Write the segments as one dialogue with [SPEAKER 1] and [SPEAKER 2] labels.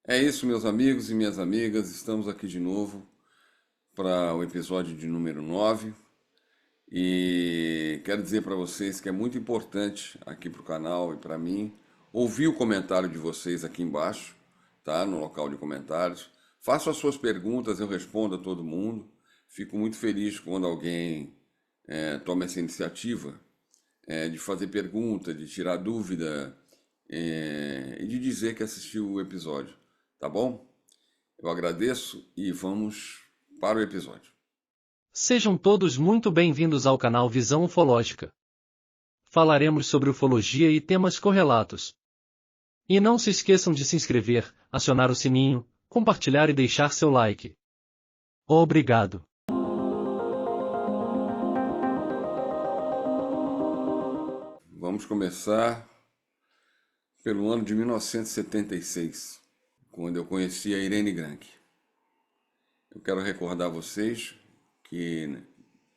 [SPEAKER 1] É isso, meus amigos e minhas amigas. Estamos aqui de novo para o episódio de número 9 e quero dizer para vocês que é muito importante aqui para o canal e para mim ouvir o comentário de vocês aqui embaixo, tá? No local de comentários. Façam as suas perguntas, eu respondo a todo mundo. Fico muito feliz quando alguém toma essa iniciativa de fazer pergunta, de tirar dúvida e de dizer que assistiu o episódio, tá bom? Eu agradeço e vamos para o episódio.
[SPEAKER 2] Sejam todos muito bem-vindos ao canal Visão Ufológica. Falaremos sobre ufologia e temas correlatos. E não se esqueçam de se inscrever, acionar o sininho, compartilhar e deixar seu like. Obrigado.
[SPEAKER 1] Vamos começar pelo ano de 1976, quando eu conheci a Irene Grank. Eu quero recordar vocês que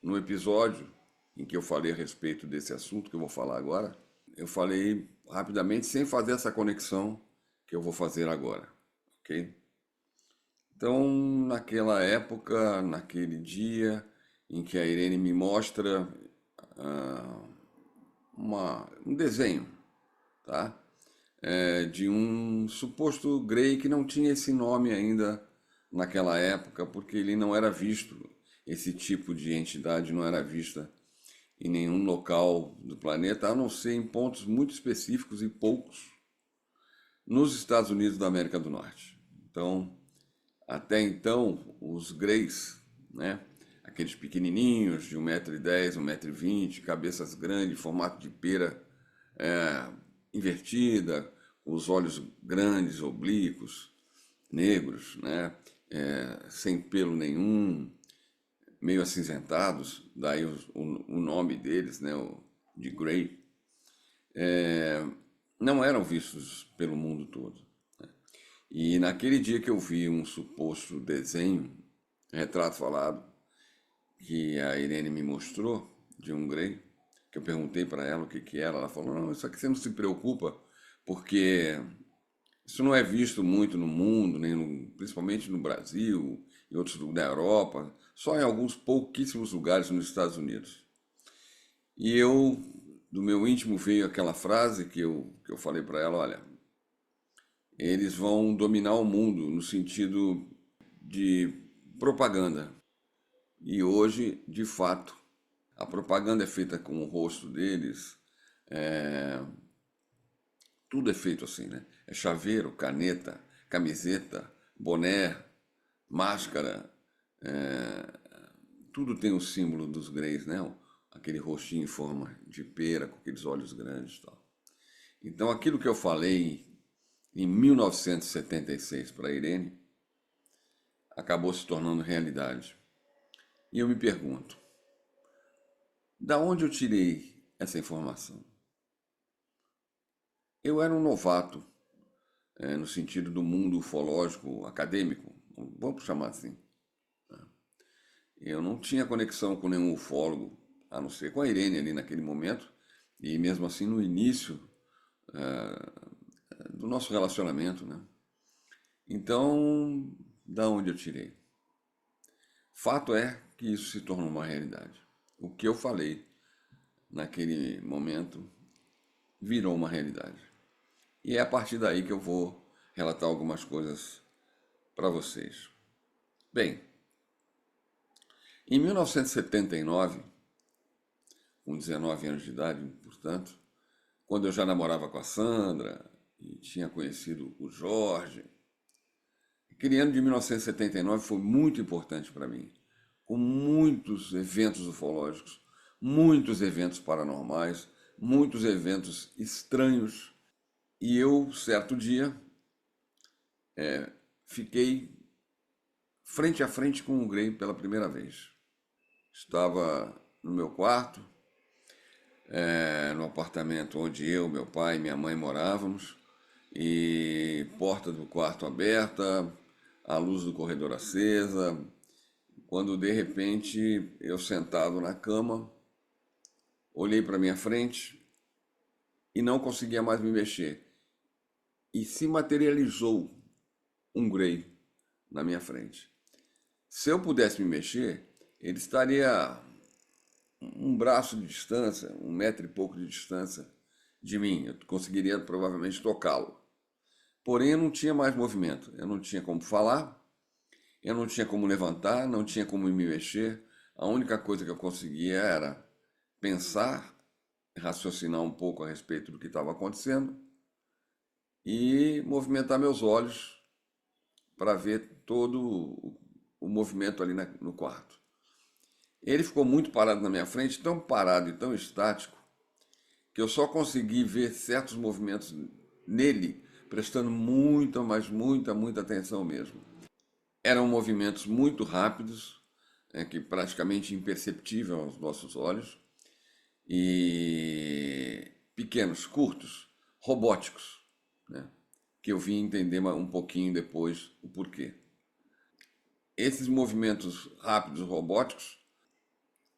[SPEAKER 1] no episódio em que eu falei a respeito desse assunto que eu vou falar agora, eu falei rapidamente sem fazer essa conexão que eu vou fazer agora, ok? Então, naquela época, naquele dia em que a Irene me mostra ah, um desenho, tá? De um suposto Grey que não tinha esse nome ainda naquela época, porque ele não era visto, esse tipo de entidade não era vista em nenhum local do planeta, a não ser em pontos muito específicos e poucos nos Estados Unidos da América do Norte. Então, até então, os Greys, né? Aqueles pequenininhos de 1,10 m, 1,20 m, cabeças grandes, formato de pera invertida, com os olhos grandes, oblíquos, negros, né? Sem pelo nenhum, meio acinzentados, daí o nome deles, né? De Grey, não eram vistos pelo mundo todo. E naquele dia que eu vi um suposto desenho, retrato falado, que a Irene me mostrou, de um Grey, que eu perguntei para ela o que que era, ela falou, não, isso aqui você não se preocupa, porque isso não é visto muito no mundo, principalmente no Brasil, em outros lugares da Europa, só em alguns pouquíssimos lugares nos Estados Unidos. E eu, do meu íntimo, veio aquela frase que eu falei para ela, olha, eles vão dominar o mundo no sentido de propaganda. E hoje, de fato, a propaganda é feita com o rosto deles, tudo é feito assim, né? É chaveiro, caneta, camiseta, boné, máscara, tudo tem o símbolo dos Greys, né? Aquele rostinho em forma de pera, com aqueles olhos grandes e tal. Então, aquilo que eu falei em 1976 para a Irene acabou se tornando realidade. E eu me pergunto, da onde eu tirei essa informação? Eu era um novato, no sentido do mundo ufológico acadêmico, vamos chamar assim. Eu não tinha conexão com nenhum ufólogo, a não ser com a Irene ali naquele momento, e mesmo assim no início do nosso relacionamento, né? Então, da onde eu tirei? Fato é que isso se tornou uma realidade. O que eu falei naquele momento virou uma realidade. E é a partir daí que eu vou relatar algumas coisas para vocês. Bem, em 1979, com 19 anos de idade, portanto, quando eu já namorava com a Sandra e tinha conhecido o Jorge, aquele ano de 1979 foi muito importante para mim, com muitos eventos ufológicos, muitos eventos paranormais, muitos eventos estranhos. E eu, certo dia, fiquei frente a frente com o Grey pela primeira vez. Estava no meu quarto, no apartamento onde eu, meu pai e minha mãe morávamos, e porta do quarto aberta, a luz do corredor acesa, quando de repente eu sentado na cama, olhei para minha frente e não conseguia mais me mexer. E se materializou um Grey na minha frente. Se eu pudesse me mexer, ele estaria um braço de distância, 1 metro e pouco de distância de mim. Eu conseguiria provavelmente tocá-lo. Porém, eu não tinha mais movimento. Eu não tinha como falar, eu não tinha como levantar, não tinha como me mexer. A única coisa que eu conseguia era pensar, raciocinar um pouco a respeito do que estava acontecendo e movimentar meus olhos para ver todo o movimento ali no quarto. Ele ficou muito parado na minha frente, tão parado e tão estático, que eu só consegui ver certos movimentos nele, prestando muita, mas muita atenção mesmo. Eram movimentos muito rápidos, que praticamente imperceptível aos nossos olhos, e pequenos, curtos, robóticos, né? Que eu vim entender um pouquinho depois o porquê. Esses movimentos rápidos, robóticos,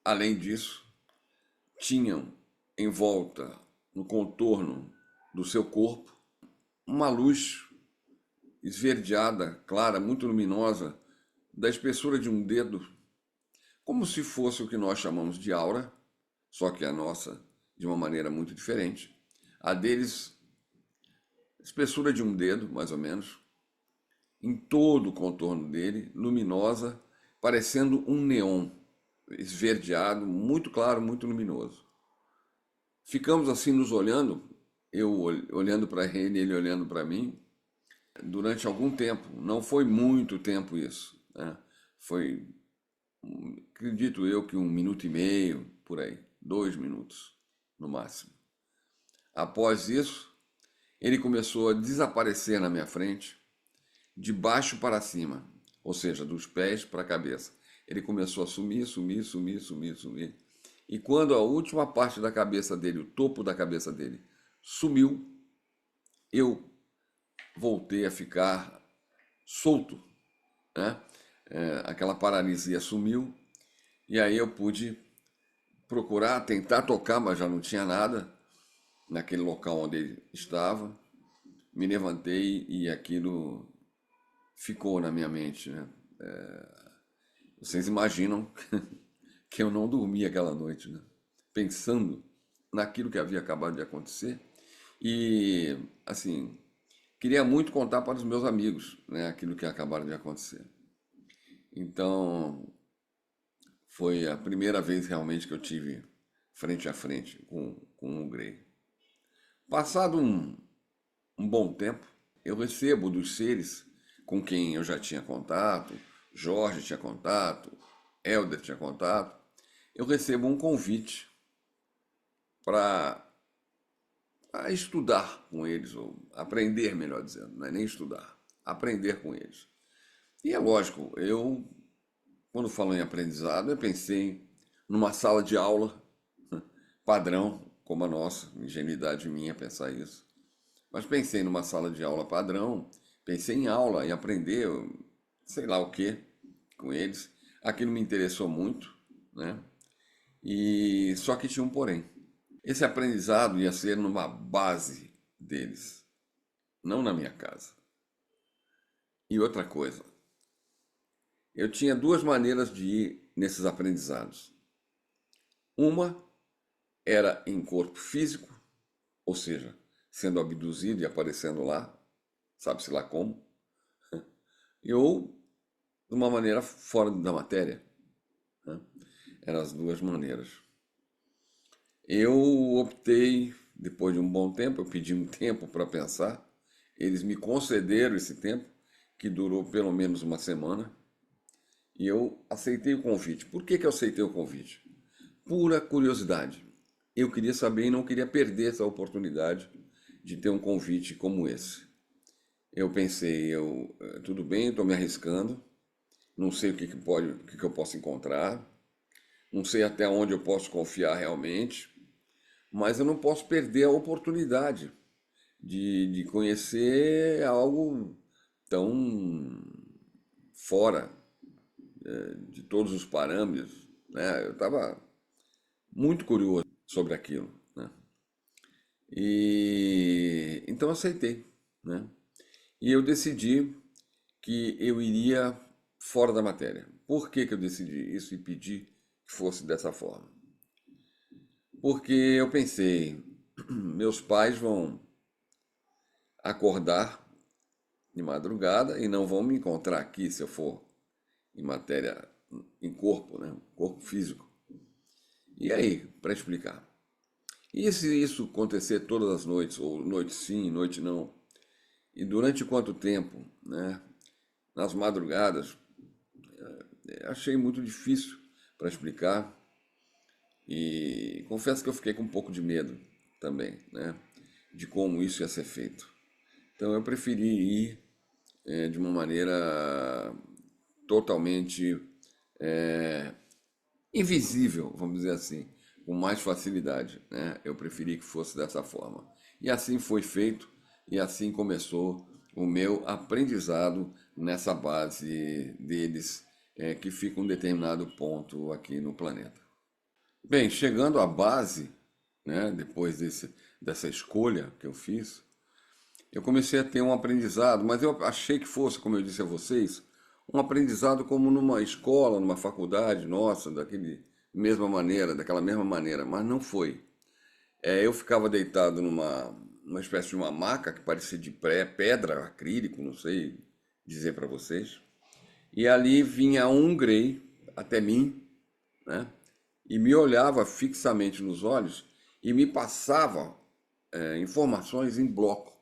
[SPEAKER 1] além disso, tinham em volta, no contorno do seu corpo, uma luz esverdeada, clara, muito luminosa, da espessura de um dedo, como se fosse o que nós chamamos de aura, só que a nossa de uma maneira muito diferente. A deles, espessura de um dedo, mais ou menos, em todo o contorno dele, luminosa, parecendo um neon, esverdeado, muito claro, muito luminoso. Ficamos assim nos olhando, eu olhando para ele, ele olhando para mim, durante algum tempo. Não foi muito tempo isso, né? Foi, acredito eu, que 1 minuto e meio, por aí, 2 minutos no máximo. Após isso, ele começou a desaparecer na minha frente, de baixo para cima, ou seja, dos pés para a cabeça. Ele começou a sumir. E quando a última parte da cabeça dele, o topo da cabeça dele, sumiu, eu voltei a ficar solto, né? Aquela paralisia sumiu, e aí eu pude procurar, tentar tocar, mas já não tinha nada naquele local onde ele estava. Me levantei e aquilo ficou na minha mente, né? Vocês imaginam que eu não dormi aquela noite, né? Pensando naquilo que havia acabado de acontecer e, assim, queria muito contar para os meus amigos, né, aquilo que acabaram de acontecer. Então, foi a primeira vez realmente que eu tive frente a frente com o Grey. Passado um bom tempo, eu recebo dos seres com quem eu já tinha contato, Jorge tinha contato, Helder tinha contato, eu recebo um convite para estudar com eles, ou aprender, melhor dizendo, não é nem estudar, aprender com eles. E é lógico, quando falo em aprendizado, eu pensei numa sala de aula padrão, como a nossa, ingenuidade minha pensar isso. Mas pensei numa sala de aula padrão, pensei em aula, em aprender, sei lá o que, com eles. Aquilo me interessou muito, né? E só que tinha um porém. Esse aprendizado ia ser numa base deles, não na minha casa. E outra coisa, eu tinha duas maneiras de ir nesses aprendizados. Uma era em corpo físico, ou seja, sendo abduzido e aparecendo lá, sabe-se lá como, ou de uma maneira fora da matéria, né? Eram as duas maneiras. Eu optei, depois de um bom tempo, eu pedi um tempo para pensar, eles me concederam esse tempo, que durou pelo menos uma semana, e eu aceitei o convite. Por que eu aceitei o convite? Pura curiosidade. Eu queria saber e não queria perder essa oportunidade de ter um convite como esse. Eu pensei, tudo bem, estou me arriscando, não sei o que eu posso encontrar, não sei até onde eu posso confiar realmente, mas eu não posso perder a oportunidade de conhecer algo tão fora de todos os parâmetros, né? Eu estava muito curioso sobre aquilo, né? E então aceitei, né? E eu decidi que eu iria fora da matéria. Por que que eu decidi isso e pedi que fosse dessa forma? Porque eu pensei, meus pais vão acordar de madrugada e não vão me encontrar aqui se eu for em matéria, em corpo, né? Corpo físico. E aí, para explicar? E se isso acontecer todas as noites, ou noite sim, noite não? E durante quanto tempo, né? Nas madrugadas, achei muito difícil para explicar e confesso que eu fiquei com um pouco de medo também, né? De como isso ia ser feito. Então eu preferi ir de uma maneira totalmente invisível, vamos dizer assim, com mais facilidade, né? Eu preferi que fosse dessa forma. E assim foi feito, e assim começou o meu aprendizado nessa base deles, que fica um determinado ponto aqui no planeta. Bem, chegando à base, né, depois dessa escolha que eu fiz, eu comecei a ter um aprendizado, mas eu achei que fosse, como eu disse a vocês, um aprendizado como numa escola, numa faculdade nossa, daquela mesma maneira, mas não foi. Eu ficava deitado numa espécie de uma maca que parecia de pedra, acrílico, não sei dizer para vocês, e ali vinha um grey até mim, né? E me olhava fixamente nos olhos e me passava informações em bloco.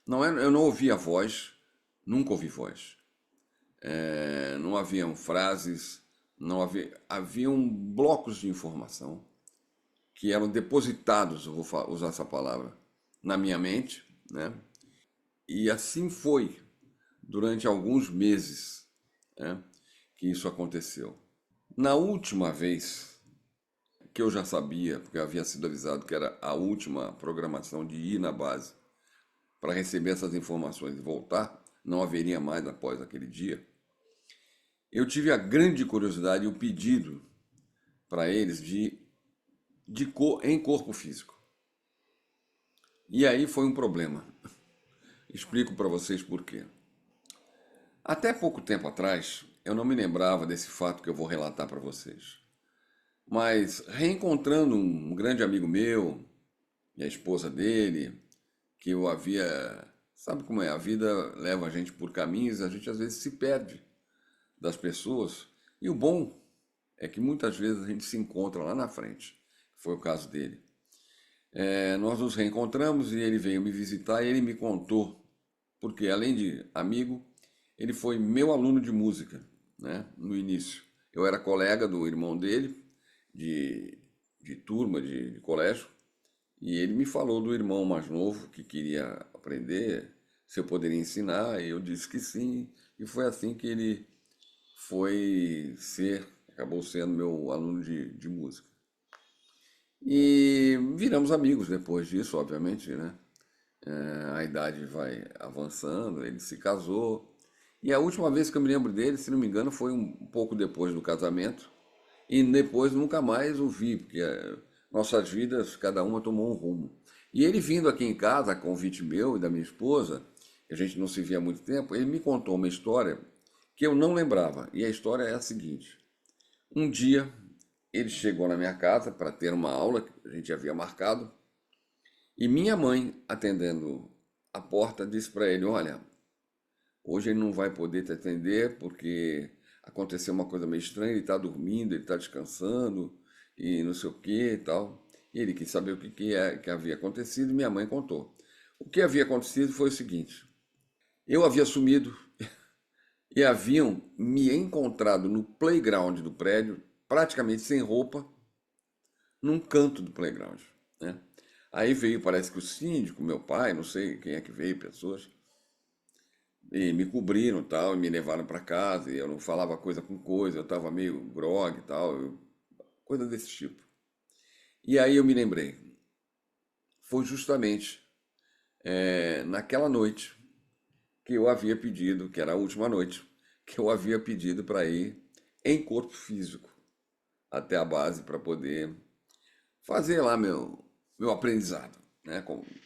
[SPEAKER 1] Eu não ouvia voz, nunca ouvi voz. Não haviam frases, não havia, haviam blocos de informação que eram depositados, eu vou usar essa palavra, na minha mente, né? E assim foi durante alguns meses, né, que isso aconteceu. Na última vez que eu já sabia, porque eu havia sido avisado que era a última programação de ir na base para receber essas informações e voltar, não haveria mais após aquele dia. Eu tive a grande curiosidade e o pedido para eles em corpo físico. E aí foi um problema. Explico para vocês por quê. Até pouco tempo atrás, eu não me lembrava desse fato que eu vou relatar para vocês. Mas reencontrando um grande amigo meu e a esposa dele, que eu havia. Sabe como é? A vida leva a gente por caminhos, a gente às vezes se perde das pessoas. E o bom é que muitas vezes a gente se encontra lá na frente. Foi o caso dele. Nós nos reencontramos e ele veio me visitar e ele me contou, porque além de amigo, ele foi meu aluno de música, né, no início. Eu era colega do irmão dele, de turma, de colégio, e ele me falou do irmão mais novo que queria aprender, se eu poderia ensinar, e eu disse que sim, e foi assim que ele acabou sendo meu aluno de música. E viramos amigos depois disso, obviamente, né? A idade vai avançando, ele se casou. E a última vez que eu me lembro dele, se não me engano, foi um pouco depois do casamento. E depois nunca mais o vi, porque nossas vidas, cada uma tomou um rumo. E ele vindo aqui em casa, a convite meu e da minha esposa, que a gente não se via há muito tempo, ele me contou uma história que eu não lembrava. E a história é a seguinte: um dia ele chegou na minha casa para ter uma aula que a gente havia marcado, e minha mãe, atendendo a porta, disse para ele: Olha, hoje ele não vai poder te atender porque aconteceu uma coisa meio estranha, ele está dormindo, ele está descansando e não sei o que e tal. E ele quis saber o que havia acontecido e minha mãe contou. O que havia acontecido foi o seguinte: eu havia sumido e haviam me encontrado no playground do prédio, praticamente sem roupa, num canto do playground, né? Aí veio, parece que o síndico, meu pai, não sei quem é que veio, pessoas, e me cobriram tal, e me levaram para casa, e eu não falava coisa com coisa, eu estava meio grogue e tal, coisa desse tipo. E aí eu me lembrei, foi justamente naquela noite que eu havia pedido, que era a última noite, que eu havia pedido para ir em corpo físico até a base para poder fazer lá meu aprendizado, né?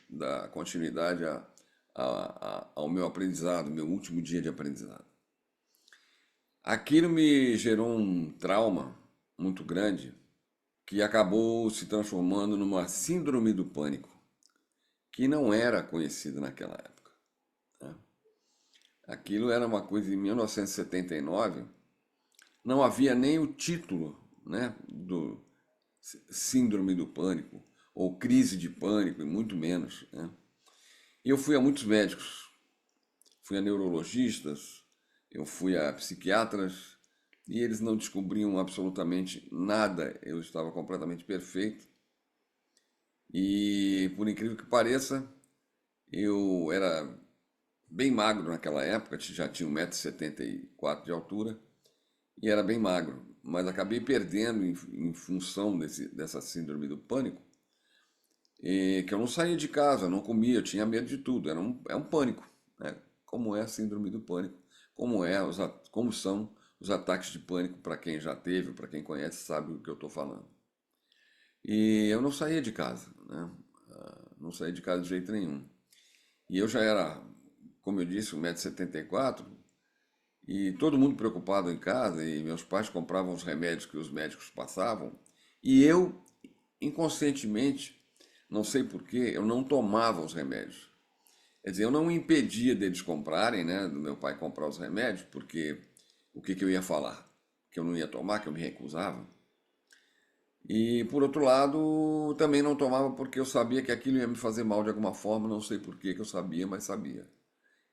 [SPEAKER 1] Dar continuidade ao meu aprendizado, meu último dia de aprendizado. Aquilo me gerou um trauma muito grande que acabou se transformando numa síndrome do pânico, que não era conhecida naquela época, né? Aquilo era uma coisa em 1979, não havia nem o título, né, do síndrome do pânico ou crise de pânico, e muito menos, né? E eu fui a muitos médicos, fui a neurologistas, eu fui a psiquiatras e eles não descobriam absolutamente nada. Eu estava completamente perfeito e, por incrível que pareça, eu era bem magro naquela época, já tinha 1,74 m de altura e era bem magro, mas acabei perdendo em função dessa síndrome do pânico, e que eu não saía de casa, não comia, eu tinha medo de tudo, é um pânico, né? Como é a síndrome do pânico, como são os ataques de pânico, para quem já teve, para quem conhece, sabe do que eu estou falando. E eu não saía de casa, né? Não saía de casa de jeito nenhum. E eu já era, como eu disse, 1,74 m e todo mundo preocupado em casa, e meus pais compravam os remédios que os médicos passavam, e eu, inconscientemente, não sei porquê, eu não tomava os remédios. Quer dizer, eu não impedia deles comprarem, né, do meu pai comprar os remédios, porque o que eu ia falar? Que eu não ia tomar, que eu me recusava. E, por outro lado, também não tomava porque eu sabia que aquilo ia me fazer mal de alguma forma, não sei por que eu sabia, mas sabia.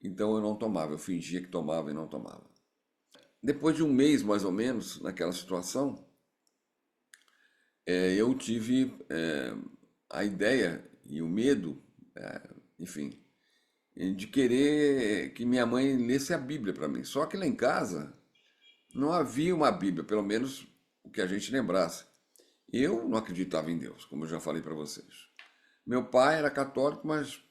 [SPEAKER 1] Então eu não tomava, eu fingia que tomava e não tomava. Depois de um mês, mais ou menos, naquela situação, eu tive a ideia e o medo, enfim, de querer que minha mãe lesse a Bíblia para mim. Só que lá em casa não havia uma Bíblia, pelo menos o que a gente lembrasse. Eu não acreditava em Deus, como eu já falei para vocês. Meu pai era católico, mas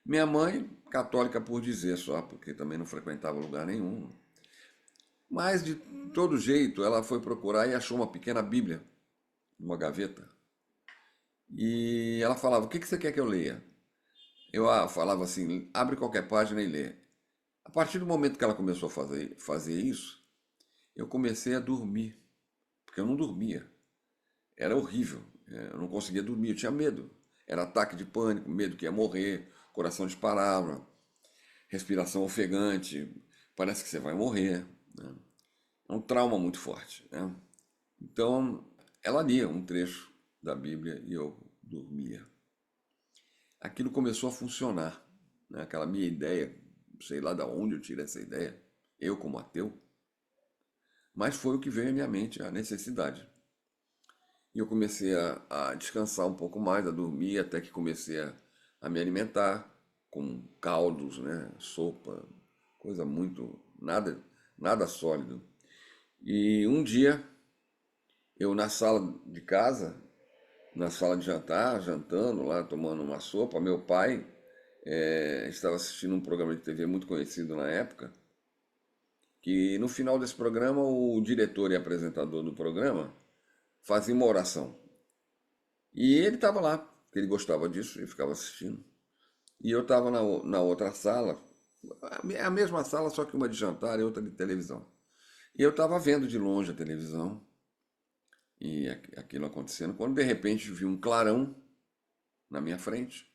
[SPEAKER 1] minha mãe, católica por dizer só, porque também não frequentava lugar nenhum. Mas de todo jeito, ela foi procurar e achou uma pequena Bíblia, numa gaveta. E ela falava: "O que você quer que eu leia?" Eu falava assim: "Abre qualquer página e lê." A partir do momento que ela começou a fazer isso, eu comecei a dormir, porque eu não dormia. Era horrível, eu não conseguia dormir, eu tinha medo. Era ataque de pânico, medo que ia morrer, coração disparava, respiração ofegante, parece que você vai morrer, né? É um trauma muito forte, né? Então, ela lia um trecho da Bíblia e eu dormia. Aquilo começou a funcionar, né? Aquela minha ideia, sei lá de onde eu tirei essa ideia, eu como ateu, mas foi o que veio à minha mente, a necessidade. E eu comecei a descansar um pouco mais, a dormir, até que comecei a me alimentar com caldos, né? Sopa, coisa muito, nada sólido. E um dia, eu na sala de casa, na sala de jantar, jantando lá, tomando uma sopa, meu pai estava assistindo um programa de TV muito conhecido na época, que no final desse programa, o diretor e apresentador do programa fazia uma oração. E ele estava lá, porque ele gostava disso e ficava assistindo. E eu estava na outra sala, a mesma sala, só que uma de jantar e outra de televisão. E eu estava vendo de longe a televisão e aquilo acontecendo, quando de repente vi um clarão na minha frente,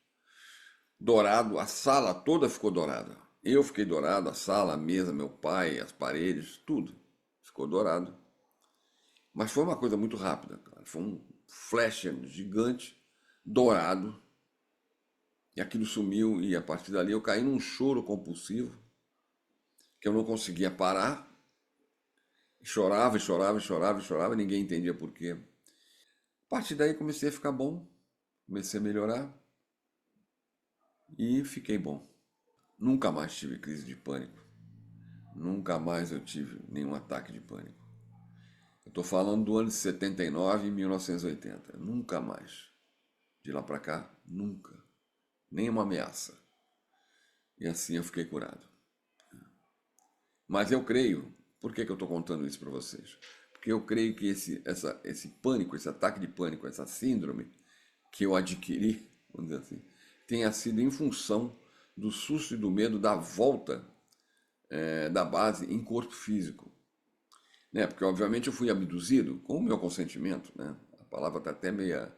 [SPEAKER 1] dourado, a sala toda ficou dourada. Eu fiquei dourado, a sala, a mesa, meu pai, as paredes, tudo ficou dourado. Mas foi uma coisa muito rápida, cara. Foi um flash gigante, dourado, e aquilo sumiu, e a partir dali eu caí num choro compulsivo, que eu não conseguia parar. Chorava, e chorava, e chorava, e chorava, ninguém entendia por quê. A partir daí comecei a ficar bom, comecei a melhorar e fiquei bom. Nunca mais tive crise de pânico. Nunca mais eu tive nenhum ataque de pânico. Eu estou falando do ano de 79 e 1980. Nunca mais. De lá para cá, nunca. Nenhuma ameaça. E assim eu fiquei curado. Mas eu creio, por que eu estou contando isso para vocês? Porque eu creio que esse pânico, esse ataque de pânico, essa síndrome que eu adquiri, vamos dizer assim, tenha sido em função do susto e do medo da volta da base em corpo físico. né? Porque obviamente eu fui abduzido com o meu consentimento, né? A palavra está até meio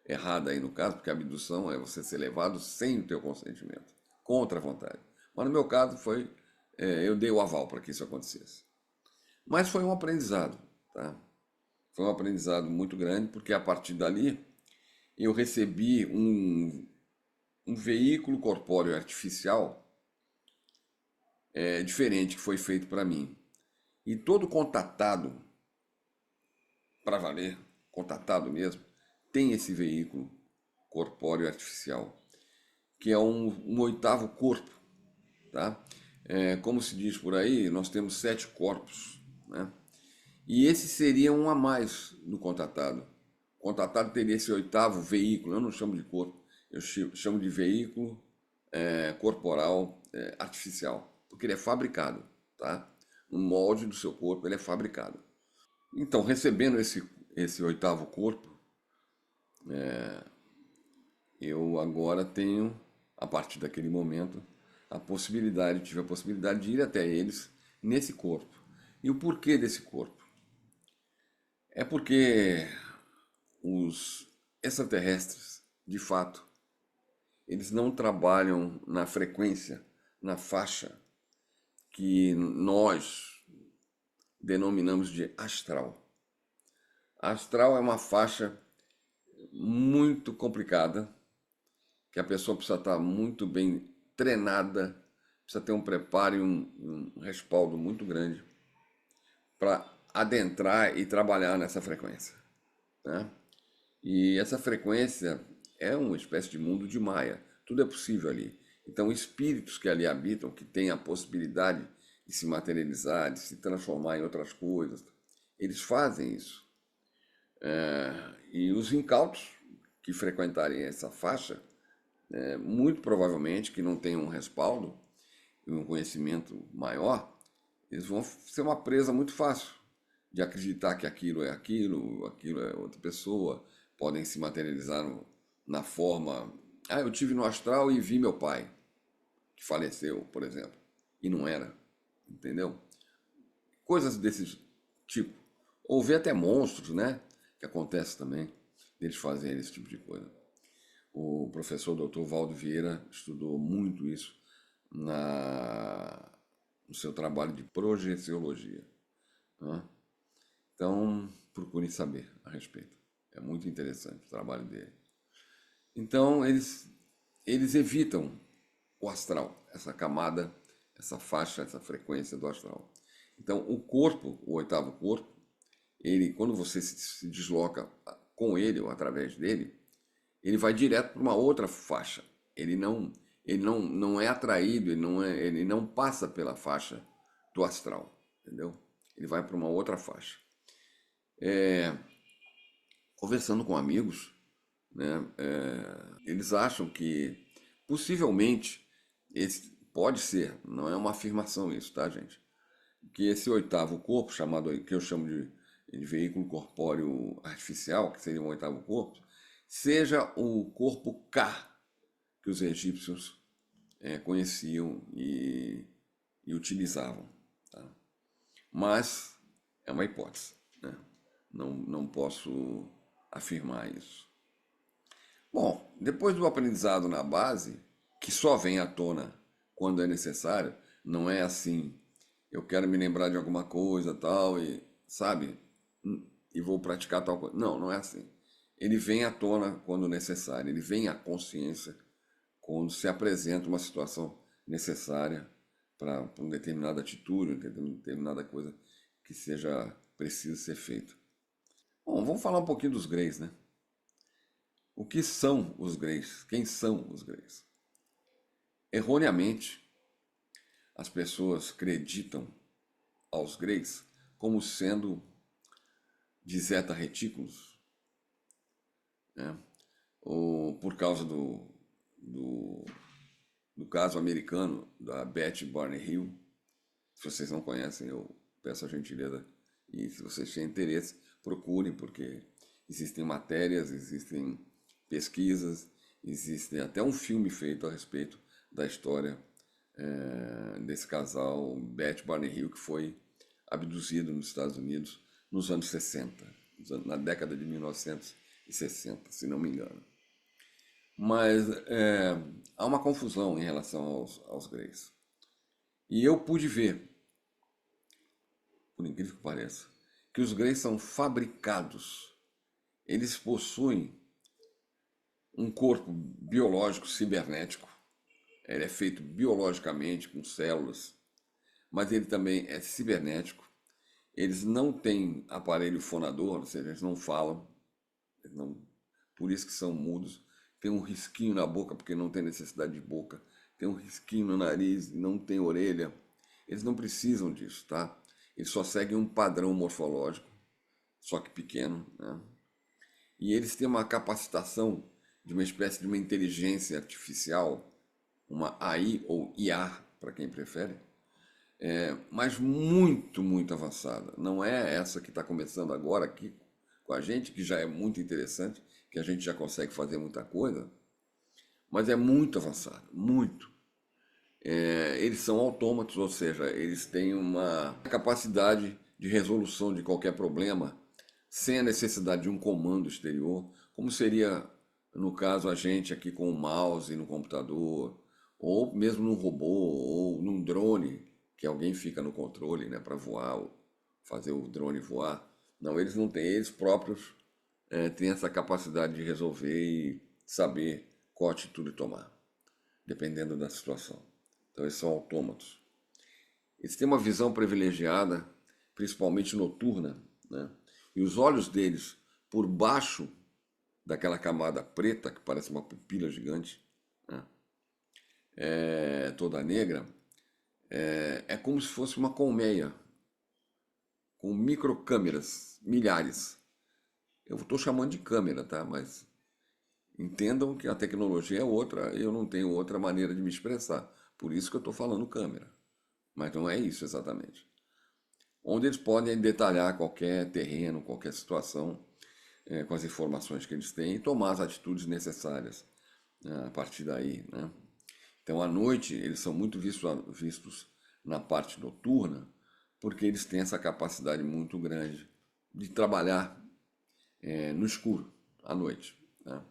[SPEAKER 1] errada aí no caso, porque a abdução é você ser levado sem o teu consentimento, contra a vontade. Mas no meu caso foi, eu dei o aval para que isso acontecesse. Mas foi um aprendizado, tá? Foi um aprendizado muito grande, porque a partir dali eu recebi um veículo corpóreo artificial diferente que foi feito para mim. E todo contatado, para valer, contatado mesmo, tem esse veículo corpóreo artificial, que é um oitavo corpo, tá? Como se diz por aí, nós temos 7 corpos, né? E esse seria um a mais no contatado. O contatado teria esse oitavo veículo, eu não chamo de corpo, eu chamo de veículo corporal artificial, porque ele é fabricado, tá? No molde do seu corpo ele é fabricado. Então, recebendo esse oitavo corpo, eu agora tenho, a partir daquele momento, tive a possibilidade de ir até eles nesse corpo. E o porquê desse corpo? É porque os extraterrestres, de fato, eles não trabalham na frequência, na faixa que nós denominamos de astral. A astral é uma faixa muito complicada, que a pessoa precisa estar muito bem treinada, precisa ter um preparo e um respaldo muito grande para adentrar e trabalhar nessa frequência, né? E essa frequência é uma espécie de mundo de Maia. Tudo é possível ali. Então, espíritos que ali habitam, que têm a possibilidade de se materializar, de se transformar em outras coisas, eles fazem isso. E os incautos que frequentarem essa faixa, muito provavelmente que não tenham um respaldo e um conhecimento maior, eles vão ser uma presa muito fácil de acreditar que aquilo é aquilo é outra pessoa, podem se materializar na forma. Ah, eu tive no astral e vi meu pai, que faleceu, por exemplo, e não era, entendeu? Coisas desse tipo. Ou ver até monstros, né? Que acontece também, deles fazerem esse tipo de coisa. O professor Dr. Valdo Vieira estudou muito isso no seu trabalho de projeciologia, né? Então, procurem saber a respeito. É muito interessante o trabalho dele. Então, eles evitam o astral, essa camada, essa faixa, essa frequência do astral. Então, o corpo, o oitavo corpo, ele, quando você se desloca com ele ou através dele, ele vai direto para uma outra faixa. Ele não é atraído, ele não passa pela faixa do astral, entendeu? Ele vai para uma outra faixa. Conversando com amigos, né, eles acham que possivelmente esse pode ser, não é uma afirmação isso, tá, gente? Que esse oitavo corpo, que eu chamo de veículo corpóreo artificial, que seria um oitavo corpo, seja o corpo K que os egípcios conheciam e utilizavam, tá? Mas é uma hipótese, né? Não posso afirmar isso. Bom, depois do aprendizado na base, que só vem à tona quando é necessário, não é assim, eu quero me lembrar de alguma coisa tal e, sabe, e vou praticar tal coisa. Não, não é assim. Ele vem à tona quando necessário, ele vem à consciência quando se apresenta uma situação necessária para uma determinada atitude, uma determinada coisa que seja preciso ser feita. Bom, vamos falar um pouquinho dos Greys, né? O que são os Greys? Quem são os Greys? Erroneamente, as pessoas acreditam aos Greys como sendo de zeta retículos, né? Ou por causa do caso americano da Beth Barney Hill. Se vocês não conhecem, eu peço a gentileza. E se vocês têm interesse, procurem, porque existem matérias, existem pesquisas, existe até um filme feito a respeito da história desse casal, Beth Barney Hill, que foi abduzido nos Estados Unidos nos anos 60, na década de 1960, se não me engano. Mas há uma confusão em relação aos Greys. E eu pude ver, por incrível que pareça, que os Greys são fabricados. Eles possuem um corpo biológico cibernético. Ele é feito biologicamente com células, mas ele também é cibernético. Eles não têm aparelho fonador, ou seja, eles não falam, por isso que são mudos. Tem um risquinho na boca, porque não tem necessidade de boca. Tem um risquinho no nariz, não tem orelha. Eles não precisam disso, tá? Eles só seguem um padrão morfológico, só que pequeno, né? E eles têm uma capacitação de uma espécie de uma inteligência artificial, uma AI ou IA, para quem prefere, mas muito, muito avançada. Não é essa que está começando agora aqui com a gente, que já é muito interessante, que a gente já consegue fazer muita coisa, mas é muito avançada, muito. Eles são autômatos, ou seja, eles têm uma capacidade de resolução de qualquer problema sem a necessidade de um comando exterior, como seria, no caso, a gente aqui com o mouse no computador, ou mesmo num robô, ou num drone, que alguém fica no controle, né, para voar, ou fazer o drone voar. Não, eles não têm, eles próprios têm essa capacidade de resolver e saber qual atitude tomar, dependendo da situação. Então, eles são autômatos. Eles têm uma visão privilegiada, principalmente noturna, né? E os olhos deles, por baixo daquela camada preta, que parece uma pupila gigante, né? Toda negra, é como se fosse uma colmeia, com microcâmeras, milhares. Eu estou chamando de câmera, tá? Mas entendam que a tecnologia é outra, eu não tenho outra maneira de me expressar. Por isso que eu estou falando câmera. Mas não é isso exatamente. Onde eles podem detalhar qualquer terreno, qualquer situação, com as informações que eles têm e tomar as atitudes necessárias, né, a partir daí, né? Então, à noite, eles são muito vistos na parte noturna, porque eles têm essa capacidade muito grande de trabalhar no escuro, à noite, né?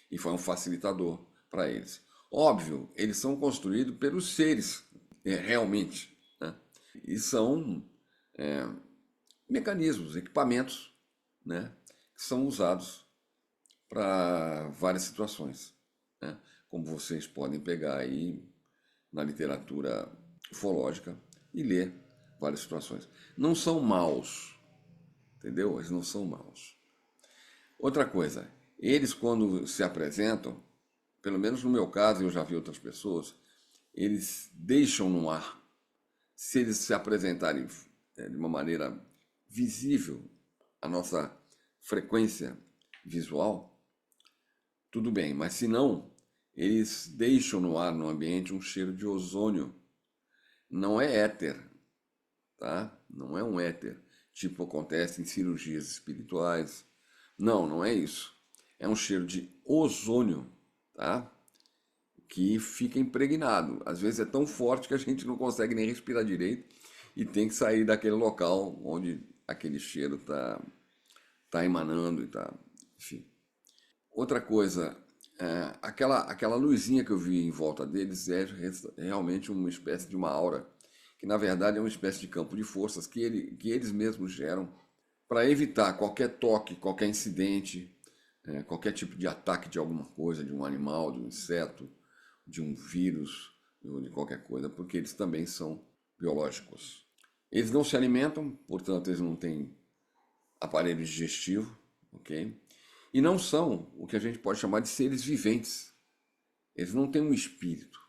[SPEAKER 1] E foi um facilitador para eles. Óbvio, eles são construídos pelos seres, realmente, né? E são mecanismos, equipamentos, né, que são usados para várias situações, né? Como vocês podem pegar aí na literatura ufológica e ler várias situações. Não são maus, entendeu? Eles não são maus. Outra coisa, eles quando se apresentam, pelo menos no meu caso, eu já vi outras pessoas, eles deixam no ar, se eles se apresentarem de uma maneira visível, a nossa frequência visual, tudo bem, mas se não, eles deixam no ar, no ambiente, um cheiro de ozônio. Não é éter, tá? Não é um éter, tipo acontece em cirurgias espirituais. Não, não é isso. É um cheiro de ozônio, tá? Que fica impregnado. Às vezes é tão forte que a gente não consegue nem respirar direito e tem que sair daquele local onde aquele cheiro tá emanando e tá, enfim. Outra coisa, aquela luzinha que eu vi em volta deles é realmente uma espécie de uma aura, que na verdade é uma espécie de campo de forças que eles mesmos geram para evitar qualquer toque, qualquer incidente, qualquer tipo de ataque de alguma coisa, de um animal, de um inseto, de um vírus, ou de qualquer coisa, porque eles também são biológicos. Eles não se alimentam, portanto eles não têm aparelho digestivo, ok? E não são o que a gente pode chamar de seres viventes. Eles não têm um espírito.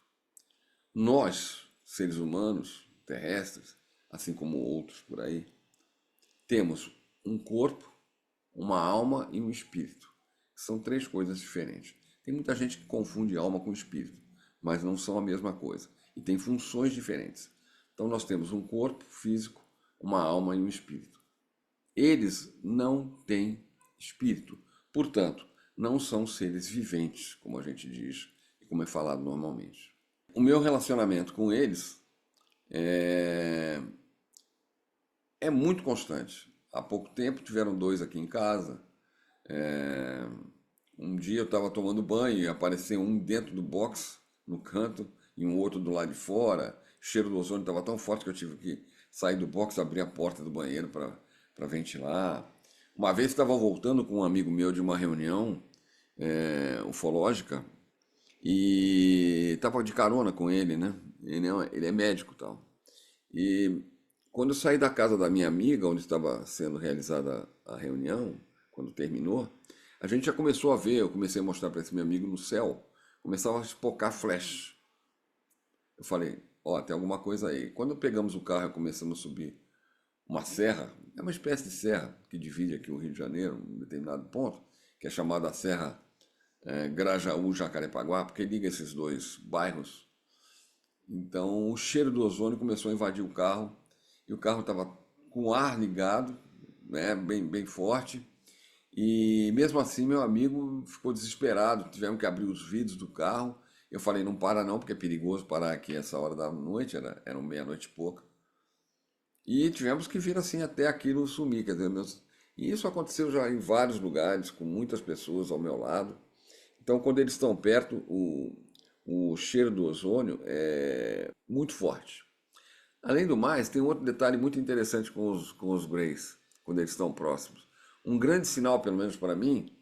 [SPEAKER 1] Nós, seres humanos, terrestres, assim como outros por aí, temos um corpo, uma alma e um espírito. São três coisas diferentes. Tem muita gente que confunde alma com espírito, mas não são a mesma coisa. E tem funções diferentes. Então nós temos um corpo físico, uma alma e um espírito. Eles não têm espírito. Portanto, não são seres viventes, como a gente diz e como é falado normalmente. O meu relacionamento com eles é muito constante. Há pouco tempo tiveram dois aqui em casa. É, Um dia eu estava tomando banho e apareceu um dentro do box, no canto, e um outro do lado de fora. O cheiro do ozônio estava tão forte que eu tive que sair do box, abrir a porta do banheiro para ventilar. Uma vez estava voltando com um amigo meu de uma reunião ufológica e estava de carona com ele, né? Ele é médico e tal. E quando eu saí da casa da minha amiga, onde estava sendo realizada a reunião, quando terminou, a gente já começou a ver, eu comecei a mostrar para esse meu amigo no céu, começava a espocar flash. Eu falei, ó, tem alguma coisa aí. Quando pegamos o carro e começamos a subir uma serra, é uma espécie de serra que divide aqui o Rio de Janeiro, um determinado ponto, que é chamada Serra Grajaú-Jacarepaguá, porque liga esses dois bairros. Então o cheiro do ozônio começou a invadir o carro e o carro estava com o ar ligado, né, bem forte. E mesmo assim, meu amigo ficou desesperado. Tivemos que abrir os vidros do carro. Eu falei, não para não, porque é perigoso parar aqui essa hora da noite, era meia-noite e pouca. E tivemos que vir assim até aquilo sumir, quer dizer, e isso aconteceu já em vários lugares, com muitas pessoas ao meu lado. Então, quando eles estão perto, o cheiro do ozônio é muito forte. Além do mais, tem um outro detalhe muito interessante com os Greys, quando eles estão próximos. Um grande sinal, pelo menos para mim,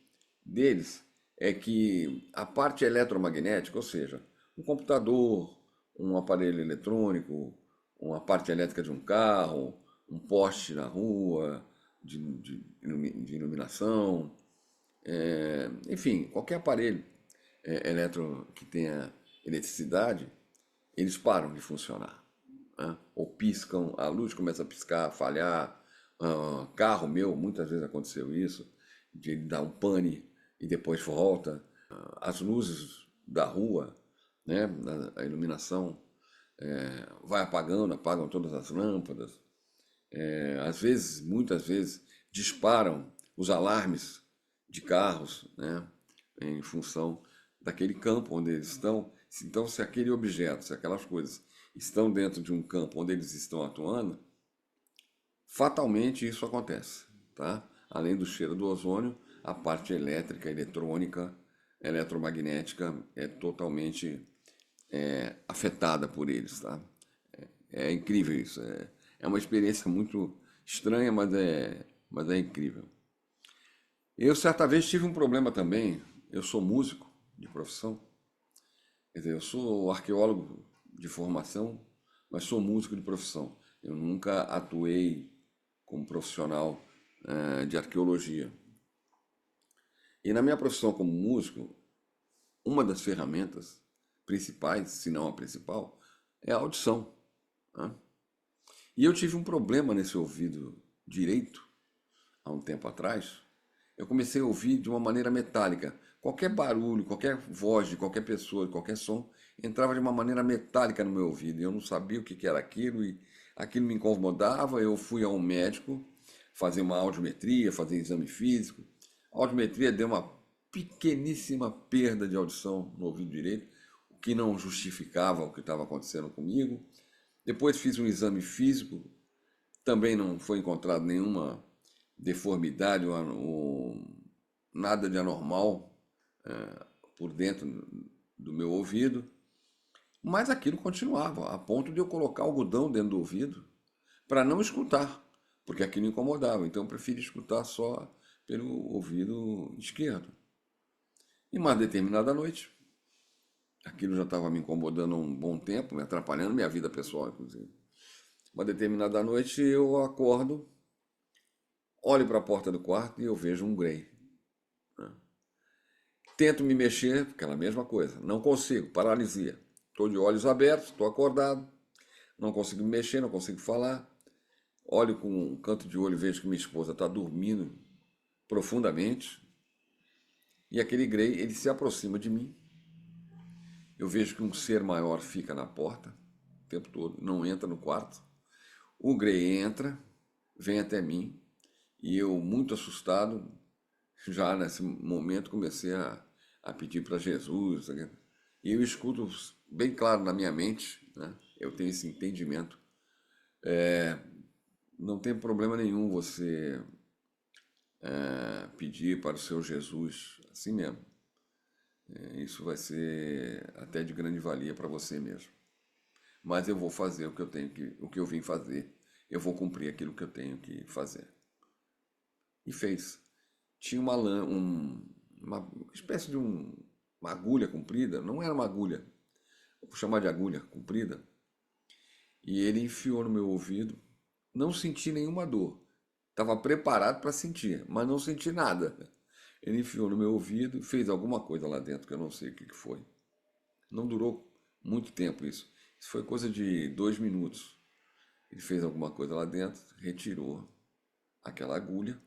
[SPEAKER 1] deles, é que a parte eletromagnética, ou seja, um computador, um aparelho eletrônico, uma parte elétrica de um carro, um poste na rua, de iluminação, enfim, qualquer aparelho eletro que tenha eletricidade, eles param de funcionar, né? Ou piscam, a luz começa a piscar, a falhar. Carro meu, muitas vezes aconteceu isso, de ele dar um pane e depois volta. As luzes da rua, né, a iluminação vai apagando, apagam todas as lâmpadas. Às vezes, muitas vezes, disparam os alarmes de carros, né, em função daquele campo onde eles estão. Então, se aquele objeto, se aquelas coisas estão dentro de um campo onde eles estão atuando, fatalmente isso acontece, tá? Além do cheiro do ozônio, a parte elétrica, eletrônica, eletromagnética é totalmente afetada por eles, tá? É incrível isso. É uma experiência muito estranha, mas é incrível. Eu certa vez tive um problema também. Eu sou músico de profissão, quer dizer, eu sou arqueólogo de formação, mas sou músico de profissão. Eu nunca atuei como profissional de arqueologia. E na minha profissão como músico, uma das ferramentas principais, se não a principal, é a audição, né? E eu tive um problema nesse ouvido direito há um tempo atrás. Eu comecei a ouvir de uma maneira metálica. Qualquer barulho, qualquer voz de qualquer pessoa, qualquer som, entrava de uma maneira metálica no meu ouvido. E eu não sabia o que era aquilo e aquilo me incomodava. Eu fui a um médico fazer uma audiometria, fazer exame físico. A audiometria deu uma pequeníssima perda de audição no ouvido direito, o que não justificava o que estava acontecendo comigo. Depois fiz um exame físico, também não foi encontrado nenhuma deformidade ou nada de anormal por dentro do meu ouvido, mas aquilo continuava, a ponto de eu colocar algodão dentro do ouvido para não escutar, porque aquilo incomodava. Então eu preferi escutar só pelo ouvido esquerdo. E uma determinada noite, aquilo já estava me incomodando há um bom tempo, me atrapalhando minha vida pessoal, inclusive. Uma determinada noite eu acordo, olho para a porta do quarto e eu vejo um Grey. Tento me mexer, aquela mesma coisa. Não consigo, paralisia. Estou de olhos abertos, estou acordado, não consigo me mexer, não consigo falar. Olho com um canto de olho e vejo que minha esposa está dormindo profundamente. E aquele Grey, ele se aproxima de mim. Eu vejo que um ser maior fica na porta o tempo todo, não entra no quarto. O Grey entra, vem até mim, e eu, muito assustado, já nesse momento comecei a pedir para Jesus, né? E eu escuto bem claro na minha mente, né? Eu tenho esse entendimento. não tem problema nenhum você pedir para o seu Jesus, assim mesmo. Isso vai ser até de grande valia para você mesmo. Mas eu vou fazer o que eu vim fazer. Eu vou cumprir aquilo que eu tenho que fazer. E fez. Tinha uma espécie de uma agulha comprida, não era uma agulha, vou chamar de agulha comprida, e ele enfiou no meu ouvido. Não senti nenhuma dor. Estava preparado para sentir, mas não senti nada. Ele enfiou no meu ouvido e fez alguma coisa lá dentro, que eu não sei o que foi. Não durou muito tempo isso. Isso foi coisa de 2 minutos. Ele fez alguma coisa lá dentro, retirou aquela agulha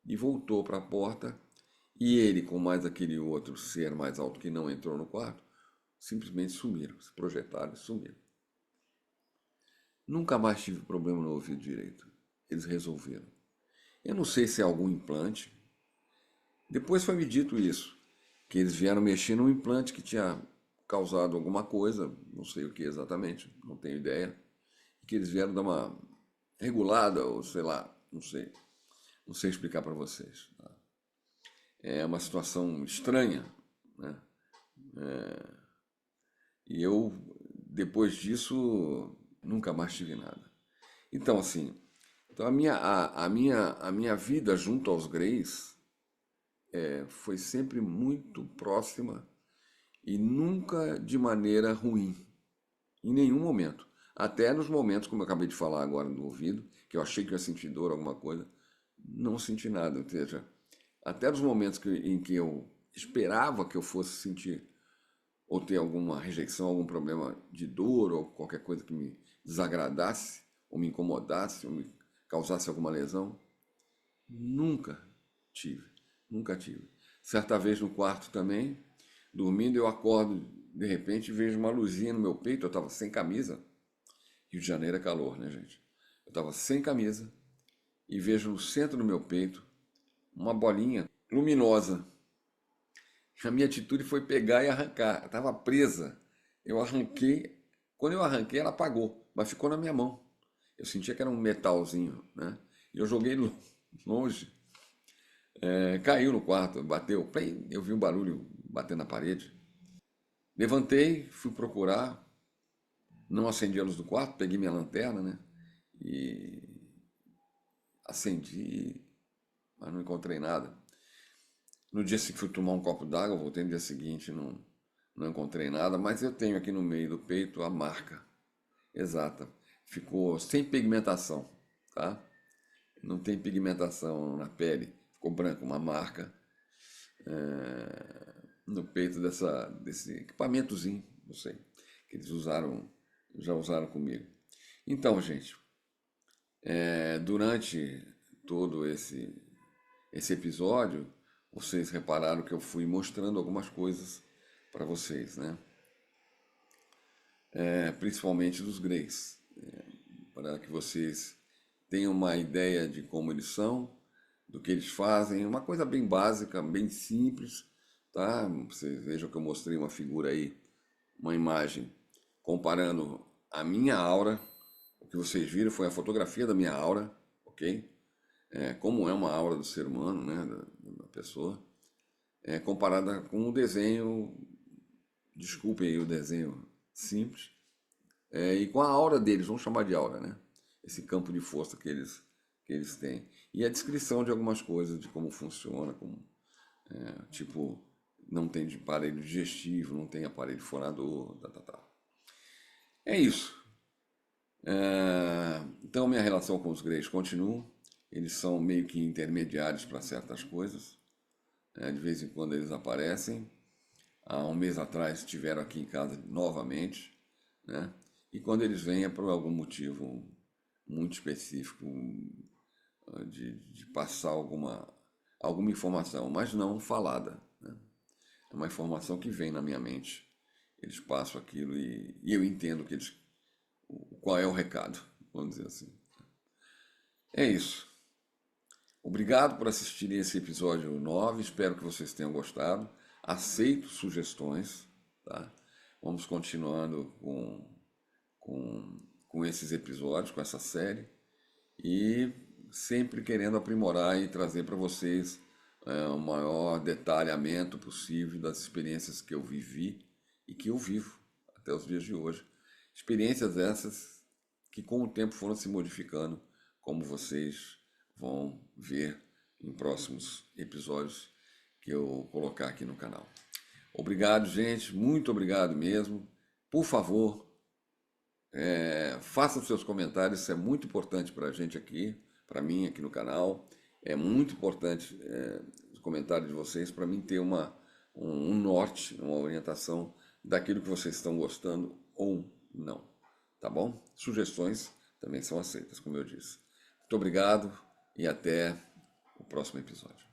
[SPEAKER 1] e voltou para a porta. E ele, com mais aquele outro ser mais alto que não entrou no quarto, simplesmente sumiram, se projetaram e sumiram. Nunca mais tive problema no ouvido direito. Eles resolveram. Eu não sei se é algum implante. Depois foi me dito isso, que eles vieram mexer num implante que tinha causado alguma coisa, não sei o que exatamente, não tenho ideia, e que eles vieram dar uma regulada, ou sei lá, não sei explicar para vocês. Tá? É uma situação estranha, né? E eu, depois disso, nunca mais tive nada. Então, assim, então a minha vida junto aos Greys foi sempre muito próxima e nunca de maneira ruim, em nenhum momento. Até nos momentos, como eu acabei de falar agora no ouvido, que eu achei que eu ia sentir dor, alguma coisa, não senti nada. Ou seja, até nos momentos em que eu esperava que eu fosse sentir ou ter alguma rejeição, algum problema de dor ou qualquer coisa que me desagradasse, ou me incomodasse, ou me causasse alguma lesão, nunca tive, nunca tive. Certa vez no quarto também, dormindo, eu acordo de repente e vejo uma luzinha no meu peito, eu estava sem camisa. Rio de Janeiro é calor, né, gente? Eu estava sem camisa e vejo no centro do meu peito uma bolinha luminosa. A minha atitude foi pegar e arrancar. Estava presa. Eu arranquei. Quando eu arranquei, ela apagou, mas ficou na minha mão. Eu sentia que era um metalzinho, né? E eu joguei longe. Caiu no quarto, bateu. Plim, eu vi um barulho batendo na parede. Levantei, fui procurar. Não acendi a luz do quarto, peguei minha lanterna, né? E acendi, mas não encontrei nada. No dia seguinte fui tomar um copo d'água, voltei no dia seguinte, não encontrei nada, mas eu tenho aqui no meio do peito a marca exata. Ficou sem pigmentação, tá? Não tem pigmentação na pele, ficou branco, uma marca no peito desse equipamentozinho, não sei, que eles já usaram comigo. Então, gente, durante todo esse episódio, vocês repararam que eu fui mostrando algumas coisas para vocês, né? Principalmente dos Greys, para que vocês tenham uma ideia de como eles são, do que eles fazem, uma coisa bem básica, bem simples, tá? Vocês vejam que eu mostrei uma figura aí, uma imagem, comparando a minha aura, o que vocês viram foi a fotografia da minha aura, ok? Como é uma aura do ser humano, né, da pessoa, comparada com o desenho, desculpem aí o desenho simples, e com a aura deles, vamos chamar de aura, né? Esse campo de força que eles têm. E a descrição de algumas coisas, de como funciona, como, tipo, não tem aparelho digestivo, não tem aparelho fonador, tá. É isso. Então, minha relação com os Greys continua. Eles são meio que intermediários para certas coisas. De vez em quando eles aparecem. Há um mês atrás estiveram aqui em casa novamente, né? E quando eles vêm é por algum motivo muito específico de passar alguma informação, mas não falada, né? É uma informação que vem na minha mente. Eles passam aquilo e eu entendo qual é o recado, vamos dizer assim. É isso. Obrigado por assistirem esse episódio 9. Espero que vocês tenham gostado. Aceito sugestões, tá? Vamos continuando com esses episódios, com essa série. e sempre querendo aprimorar e trazer para vocês o maior detalhamento possível das experiências que eu vivi e que eu vivo até os dias de hoje. Experiências essas que com o tempo foram se modificando, como vocês vão ver em próximos episódios que eu colocar aqui no canal. Obrigado, gente, muito obrigado mesmo. Por favor, façam seus comentários, isso é muito importante para a gente aqui, para mim aqui no canal. É muito importante os comentários de vocês para mim ter um norte, uma orientação daquilo que vocês estão gostando ou não, tá bom? Sugestões também são aceitas, como eu disse. Muito obrigado e até o próximo episódio.